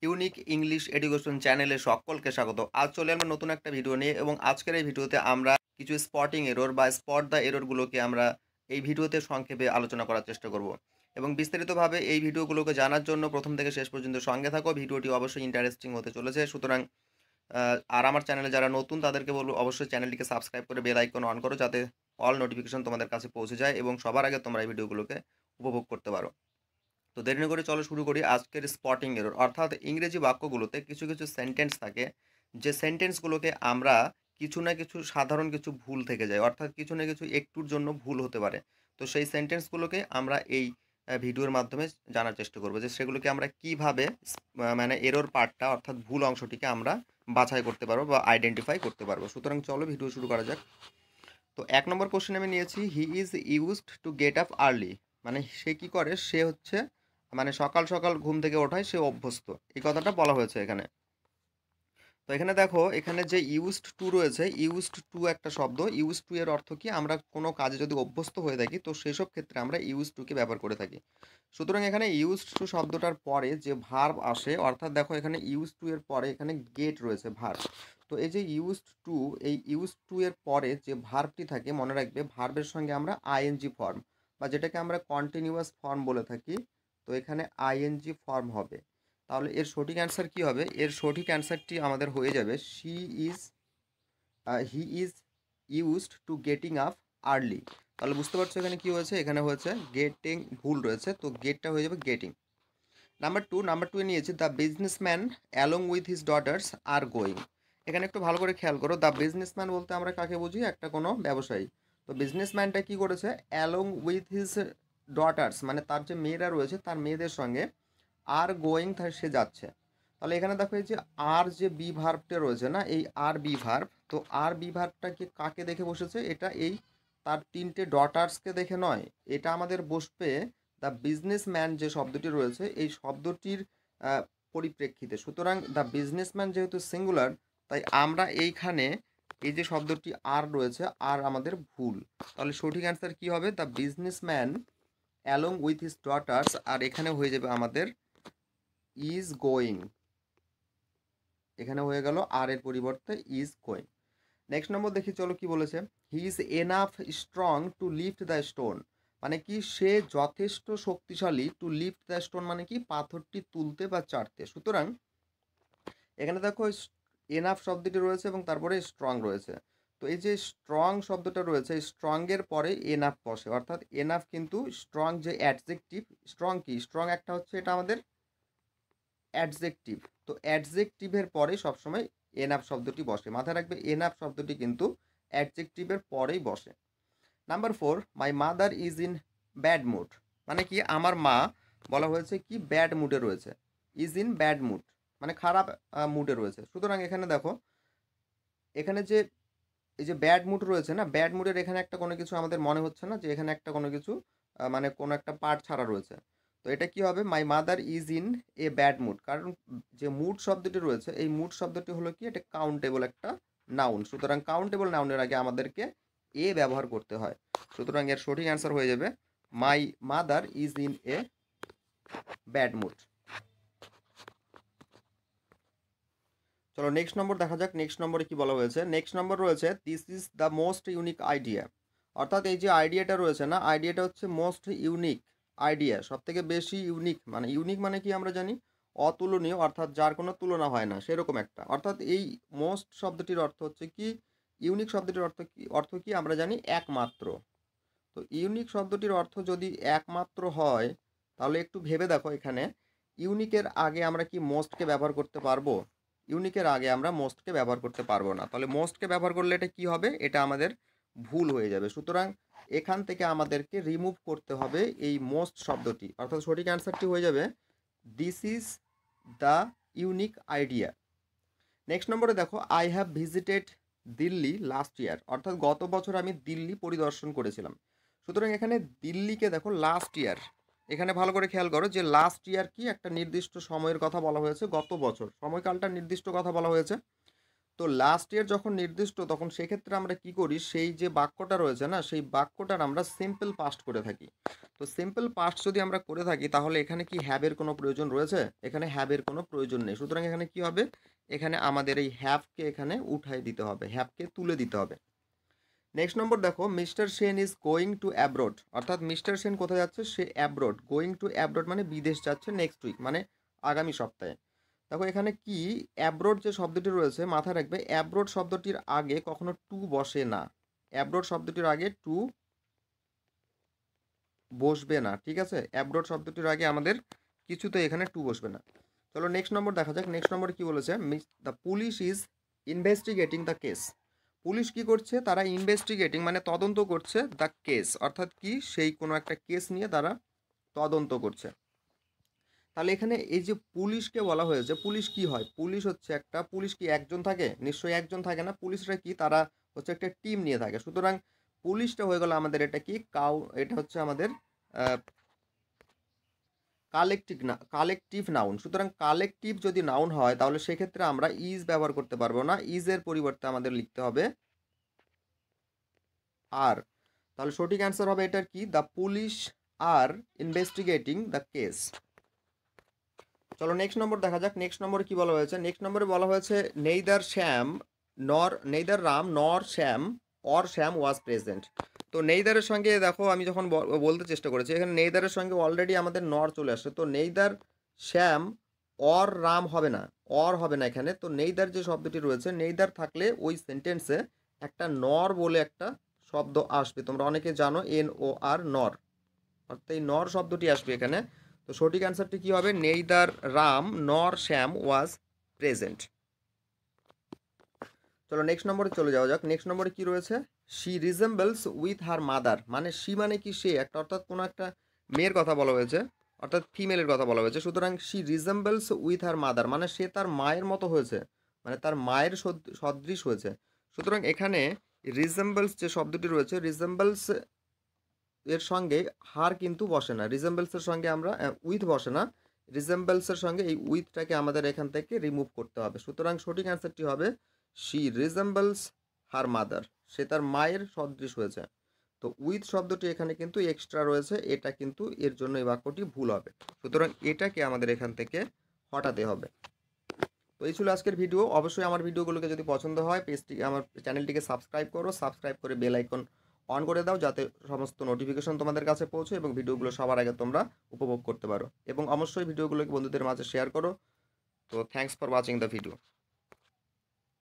Unique English education চ্যানেলে সকলকে স্বাগত। আজ চলে আমরা নতুন একটা ভিডিও নিয়ে এবং আজকের এই ভিডিওতে আমরা কিছু স্পটিং এরর বা স্পট দ্য এররগুলোকে আমরা এই ভিডিওতে সংক্ষেপে আলোচনা করার চেষ্টা করব এবং বিস্তারিতভাবে এই ভিডিওগুলোকে জানার জন্য প্রথম থেকে শেষ পর্যন্ত সঙ্গে থাকো। ভিডিওটি অবশ্যই ইন্টারেস্টিং হতে চলেছে, সুতরাং আর আমার চ্যানেলে যারা নতুন তাদেরকে বলবো অবশ্যই চ্যানেলটিকে সাবস্ক্রাইব করে বেল আইকন অন করো, যাতে অল নোটিফিকেশন তোমাদের কাছে পৌঁছে যায় এবং সবার আগে তোমরা এই ভিডিওগুলোকে উপভোগ করতে পারো। তো দেরি না করে চলো শুরু করি আজকের স্পটিং এরর। অর্থাৎ ইংরেজি বাক্যগুলোতে কিছু কিছু সেন্টেন্স থাকে, যে সেন্টেন্সগুলোকে আমরা কিছু না কিছু সাধারণ কিছু ভুল থেকে যায়, অর্থাৎ কিছু না কিছু একটুর জন্য ভুল হতে পারে। তো সেই সেন্টেন্সগুলোকে আমরা এই ভিডিওর মাধ্যমে জানার চেষ্টা করবো যে সেগুলোকে আমরা কিভাবে মানে এরর পার্টটা অর্থাৎ ভুল অংশটিকে আমরা বাছাই করতে পারবো বা আইডেন্টিফাই করতে পারবো। সুতরাং চলো ভিডিও শুরু করা যাক। তো ১ নম্বর কোশ্চেন আমি নিয়েছি, he is used to get up early. মানে সে কি করে, সে হচ্ছে মানে সকাল সকাল ঘুম থেকে ওঠায় সে অভ্যস্ত, এই কথাটা বলা হয়েছে এখানে। তো এখানে দেখো, এখানে যে ইউজড টু রয়েছে, ইউজড টু একটা শব্দ, ইউজ টু এর অর্থ কি, আমরা কোনো কাজে যদি অভ্যস্ত হয়ে থাকি তো সেসব ক্ষেত্রে আমরা ইউজ টুকে ব্যবহার করে থাকি। সুতরাং এখানে ইউজ টু শব্দটার পরে যে ভার্ব আসে, অর্থাৎ দেখো এখানে ইউজ টু এর পরে এখানে গেট রয়েছে ভার্ব। তো এই যে ইউজড টু, এই ইউজ টু এর পরে যে ভার্বটি থাকে, মনে রাখবে ভার্বের সঙ্গে আমরা আইএনজি ফর্ম বা যেটাকে আমরা কন্টিনিউয়াস ফর্ম বলে থাকি, তো এখানে আইএনজি ফর্ম হবে। তাহলে এর সঠিক অ্যান্সার কি হবে? এর সঠিক অ্যান্সারটি আমাদের হয়ে যাবে he is used to getting up early. তাহলে বুঝতে পারছো এখানে কি হয়েছে, এখানে হয়েছে গেটিং ভুল রয়েছে, তো গেটটা হয়ে যাবে গেটিং। নাম্বার টু এ নিয়েছি, the businessman along with his daughters are going. এখানে একটু ভালো করে খেয়াল করো, দ্য বিজনেসম্যান বলতে আমরা কাকে বুঝি? একটা কোনো ব্যবসায়ী। তো বিজনেসম্যানটা কি করেছে? অ্যালং উইথ হিজ ডটার্স, মানে তার যে মেয়েরা রয়েছে তার মেয়েদের সঙ্গে আর গোয়িং সে যাচ্ছে। তাহলে এখানে দেখো এই যে আর যে বি ভার্বটা রয়েছে না, এই আর বি ভার্ব, তো আর বি ভার্বটাকে কাকে দেখে বসেছে? এটা এই তার তিনটে ডটার্সকে দেখে নয়, এটা আমাদের বসবে দ্য বিজনেসম্যান যে শব্দটি রয়েছে এই শব্দটির আহ, পরিপ্রেক্ষিতে। সুতরাং দ্য বিজনেসম্যান যেহেতু সিঙ্গুলার, তাই আমরা এইখানে এই যে শব্দটি আর রয়েছে আর আমাদের ভুল। তাহলে সঠিক অ্যান্সার কি হবে? The businessman along with his daughters, আর এখানে হয়ে যাবে আমাদের ইজ গোয়িং। এখানে হয়ে গেল আর এর পরিবর্তে ইজ গোয়িং। নেক্সট নম্বর দেখি চলো কি বলেছে, he is enough strong two lift the stone. মানে কি, সে যথেষ্ট শক্তিশালী, টু লিফট দ্য স্টোন মানে কি, পাথরটি তুলতে বা চাটতে। সুতরাং এখানে দেখো এনাফ শব্দটি রয়েছে এবং তারপরে স্ট্রং রয়েছে। তো এই যে স্ট্রং শব্দটা রয়েছে, স্ট্রং এর পরে এনাফ বসে, অর্থাৎ এনাফ কিন্তু স্ট্রং যে অ্যাডজেক্টিভ, স্ট্রং কি, স্ট্রং একটা হচ্ছে এটা আমাদের অ্যাডজেক্টিভ। তো অ্যাডজেক্টিভের পরে সবসময় এনাফ শব্দটি বসে, মাথায় রাখবে এনাফ শব্দটি কিন্তু অ্যাডজেক্টিভের পরেই বসে। Number 4, my mother is in bad mood. মানে কি, আমার মা বলা হয়েছে কি ব্যাড মুডে রয়েছে, ইজ ইন ব্যাড মুড মানে খারাপ মুডে রয়েছে। সুতরাং এখানে দেখো, এখানে যে এই যে ব্যাড মুড রয়েছে না, ব্যাড মুডের এখানে একটা কোনো কিছু আমাদের মনে হচ্ছে না যে এখানে একটা কোনো কিছু মানে কোনো একটা পার্ট ছাড়া রয়েছে। তো এটা কি হবে? My mother is in a bad mood, কারণ যে মুড শব্দটি রয়েছে এই মুড শব্দটি হলো কি, এটা কাউন্টেবল একটা নাউন। সুতরাং কাউন্টেবল নাউনের আগে আমাদেরকে এ ব্যবহার করতে হয়। সুতরাং এর সঠিক অ্যান্সার হয়ে যাবে my mother is in a bad mood. চলো নেক্সট নম্বর দেখা যাক, নেক্সট নম্বরে কি বলা হয়েছে। নেক্সট নম্বর রয়েছে, this is the most unique idea. অর্থাৎ এই যে আইডিয়াটা রয়েছে না, আইডিয়াটা হচ্ছে মোস্ট ইউনিক আইডিয়া, সব থেকে বেশি ইউনিক। মানে ইউনিক মানে কি আমরা জানি অতুলনীয়, অর্থাৎ যার কোনো তুলনা হয় না সেরকম একটা। অর্থাৎ এই মোস্ট শব্দটির অর্থ হচ্ছে কি, ইউনিক শব্দটির অর্থ কি আমরা জানি একমাত্র। তো ইউনিক শব্দটির অর্থ যদি একমাত্র হয়, তাহলে একটু ভেবে দেখো, এখানে ইউনিকের আগে আমরা কি মোস্টকে ব্যবহার করতে পারবো? ইউনিকের আগে আমরা মোস্টকে ব্যবহার করতে পারবো না। তাহলে মোস্টকে ব্যবহার করলে এটা কি হবে? এটা আমাদের ভুল হয়ে যাবে। সুতরাং এখান থেকে আমাদেরকে রিমুভ করতে হবে এই মোস্ট শব্দটি, অর্থাৎ সঠিক অ্যান্সারটি হয়ে যাবে this is the unique idea. Next নম্বরে দেখো, I have visited Delhi last year. অর্থাৎ গত বছর আমি দিল্লি পরিদর্শন করেছিলাম। সুতরাং এখানে দিল্লিকে দেখো লাস্ট ইয়ার, এখানে ভালো করে খেয়াল করো যে লাস্ট ইয়ার কি একটা নির্দিষ্ট সময়ের কথা বলা হয়েছে, গত বছর সময়কালটা নির্দিষ্ট কথা বলা হয়েছে। তো লাস্ট ইয়ার যখন নির্দিষ্ট তখন সেক্ষেত্রে আমরা কি করি, সেই যে বাক্যটা রয়েছে না সেই বাক্যটার আমরা সিম্পল পাস্ট করে থাকি। তো সিম্পল পাস্ট যদি আমরা করে থাকি তাহলে এখানে কি হ্যাভের কোনো প্রয়োজন রয়েছে? এখানে হ্যাভের কোনো প্রয়োজন নেই। সুতরাং এখানে কি হবে, এখানে আমাদের এই হ্যাভকে এখানে উঠাই দিতে হবে, হ্যাভকে তুলে দিতে হবে। নেক্সট নম্বর দেখো, mister Sen is going to abroad, অর্থাৎ মিস্টার সেন কোথায় যাচ্ছে, সে অ্যাব্রোড, গোয়িং টু অ্যাব্রোড মানে বিদেশ যাচ্ছে নেক্সট উইক মানে আগামী সপ্তাহে। দেখো এখানে কি অ্যাব্রোড যে শব্দটি রয়েছে মাথায় রাখবে, অ্যাব্রোড শব্দটির আগে কখনো টু বসে না, অ্যাব্রোড শব্দটির আগে টু বসবে না, ঠিক আছে, অ্যাব্রোড শব্দটির আগে আমাদের কিছুতে এখানে টু বসবে না। চলো নেক্সট নম্বর দেখা যাক। নেক্সট নম্বরে কি বলেছে, the police is investigating the case. Police কি করছে, তারা ইনভেস্টিগেটিং মানে তদন্ত করছে দ্য কেস, অর্থাৎ কি সেই কোনো একটা কেস নিয়ে তারা তদন্ত করছে। তাহলে এখানে এই যে পুলিশকে বলা হয়েছে, পুলিশ কি হয়, পুলিশ হচ্ছে একটা, পুলিশ কি একজন থাকে, নিশ্চয়ই একজন থাকে না, পুলিশরা কি তারা হচ্ছে একটা টিম নিয়ে থাকে। সুতরাং পুলিশটা হয়ে গেল আমাদের এটা কি এটা হচ্ছে আমাদের কালেকটিভ নাউন। সুতরাং কালেকটিভ যদি নাউন হয় তাহলে সেক্ষেত্রে আমরা ইজ ব্যবহার করতে পারবো না, ইজের পরিবর্তে আমাদের লিখতে হবে আর। তাহলে সঠিক অ্যান্সার হবে এটার কি, the police are investigating the case. চলো নেক্সট নম্বর দেখা যাক। নেক্সট নম্বরে কি বলা হয়েছে, নেক্সট নম্বরে বলা হয়েছে নেইদার রাম নর শ্যাম অর শ্যাম ওয়াজ প্রেজেন্ট। তো নেইদারের সঙ্গে দেখো আমি যখন বলতে চেষ্টা করেছি, এখানে নেইদারের সঙ্গে অলরেডি আমাদের নর চলে আসছে, তো নেইদার শ্যাম অর রাম হবে না, অর হবে না এখানে। তো নেইদার যে শব্দটি রয়েছে, নেইদার থাকলে ওই সেন্টেন্সে একটা নর বলে একটা শব্দ আসবে, তোমরা অনেকে জানো NOR, নর, অর্থাৎ এই নর শব্দটি আসবে এখানে। তো সঠিক অ্যান্সারটি কি হবে, নেইদার রাম নর শ্যাম ওয়াজ প্রেজেন্ট। চলো নেক্সট নম্বরে চলে যাওয়া যাক। নেক্সট নম্বরে কি রয়েছে, she resembles with her mother, মানে শি মানে কি সে একটা, অর্থাৎ কোনো একটা মেয়ের কথা বলা হয়েছে, অর্থাৎ ফিমেলের কথা বলা হয়েছে। সুতরাং she resembles with her mother মানে সে তার মায়ের মতো হয়েছে, মানে তার মায়ের সদৃশ হয়েছে। সুতরাং এখানে রিজেম্বলস যে শব্দটি রয়েছে, রিজেম্বলস এর সঙ্গে হার কিন্তু বসে না, রিজেম্বলসের সঙ্গে আমরা উইথ বসে না, রিজেম্বলসের সঙ্গে এই উইথটাকে আমাদের এখান থেকে রিমুভ করতে হবে। সুতরাং সঠিক অ্যান্সারটি হবে শি রিজেম্বলস হার মাদার, সে তার মায়ের সদৃশ হয়েছে। তো উইথ শব্দটি এখানে কিন্তু এক্সট্রা রয়েছে, এটা কিন্তু এর জন্য এই বাক্যটি ভুল হবে। সুতরাং এটাকে আমাদের এখান থেকে হটাতে হবে। তো এই ছিল আজকের ভিডিও। অবশ্যই আমার ভিডিওগুলোকে যদি পছন্দ হয় আমার চ্যানেলটিকে সাবস্ক্রাইব করো, সাবস্ক্রাইব করে বেল আইকন অন করে দাও যাতে সমস্ত নোটিফিকেশন তোমাদের কাছে পৌঁছে এবং ভিডিওগুলো সবার আগে তোমরা উপভোগ করতে পারো। এবং অবশ্যই ভিডিওগুলোকে বন্ধুদের মাঝে শেয়ার করো। তো thanks for watching the video.